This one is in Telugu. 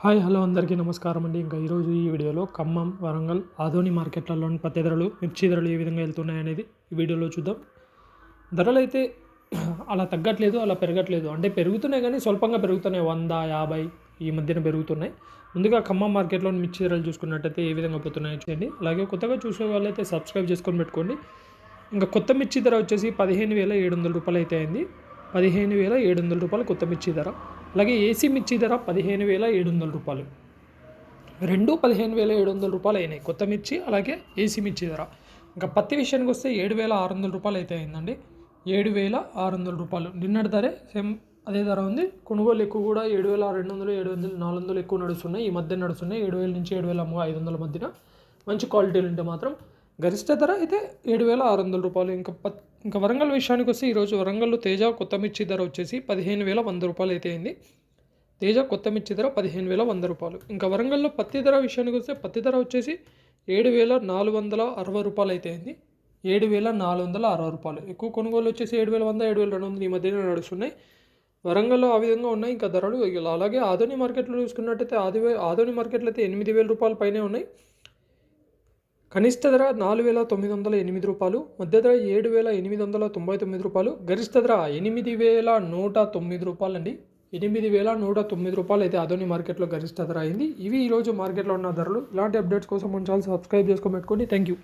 హాయ్ హలో అందరికీ నమస్కారం అండి. ఇంకా ఈరోజు ఈ వీడియోలో ఖమ్మం, వరంగల్, ఆదోని మార్కెట్లలోని పత్తి ధరలు, మిర్చి ధరలు ఏ విధంగా వెళ్తున్నాయనేది ఈ వీడియోలో చూద్దాం. ధరలు అయితే అలా తగ్గట్లేదు, అలా పెరగట్లేదు. అంటే పెరుగుతున్నాయి కానీ స్వల్పంగా పెరుగుతున్నాయి. 100, 50 ఈ మధ్యన పెరుగుతున్నాయి. ముందుగా ఖమ్మం మార్కెట్లోని మిర్చి ధరలు చూసుకున్నట్టయితే ఏ విధంగా పోతున్నాయో చూడండి. అలాగే కొత్తగా చూసే వాళ్ళైతే సబ్స్క్రైబ్ చేసుకొని పెట్టుకోండి. ఇంకా కొత్త మిర్చి ధర వచ్చేసి 15,700 రూపాయలు అయితే అయింది. 15,700 రూపాయలు కొత్త మిర్చి ధర. అలాగే ఏసీ మిర్చి ధర 15,700 రూపాయలు. రెండు 15,700 రూపాయలు అయినాయి, కొత్త మిర్చి అలాగే ఏసీ మిర్చి ధర. ఇంకా పత్తి విషయానికి వస్తే 7,600 రూపాయలు అయితే అయిందండి. 7,600 రూపాయలు. నిన్నటి ధరే సేమ్ అదే ధర ఉంది. కొనుగోలు ఎక్కువ కూడా 7,200, 700, 400 ఎక్కువ నడుస్తున్నాయి. ఈ మధ్య నడుస్తున్నాయి 7,000 నుంచి 7,500 మధ్యన. మంచి క్వాలిటీలు ఉంటే మాత్రం గరిష్ట ధర అయితే 7,600 రూపాయలు. ఇంకా వరంగల్ విషయానికి వస్తే ఈరోజు వరంగల్లో తేజ కొత్త మిర్చి ధర వచ్చేసి 15,100 రూపాయలు అయితే అయింది. తేజ కొత్త మిర్చి ధర 15,100 రూపాయలు. ఇంకా వరంగల్లో పత్తి ధర విషయానికి వస్తే పత్తి ధర వచ్చేసి 7,460 రూపాయలు అయితే అయింది. 7,460 రూపాయలు. ఎక్కువ కొనుగోలు వచ్చేసి 7,100, 7,200 ఈ మధ్యన నడుస్తున్నాయి. వరంగల్లో ఆ విధంగా ఉన్నాయి ఇంకా ధరలు. అలాగే ఆదోని మార్కెట్లో చూసుకున్నట్టయితే ఆదోని మార్కెట్లో అయితే 8,000 రూపాయల పైనే ఉన్నాయి. కనిష్ట ధర 4,908 రూపాయలు, మధ్య ధర 7,899 రూపాయలు, గరిష్ట ధర 8,109 రూపాయలు అండి. 8,109 రూపాయలు అయితే ఆదోని మార్కెట్లో గరిష్ట ధర అయింది. ఇవి ఈరోజు మార్కెట్లో ఉన్న ధరలు. ఇలాంటి అప్డేట్స్ కోసం మన ఛానల్ సబ్స్క్రైబ్ చేసుకొని పెట్టుకోండి. Thank you.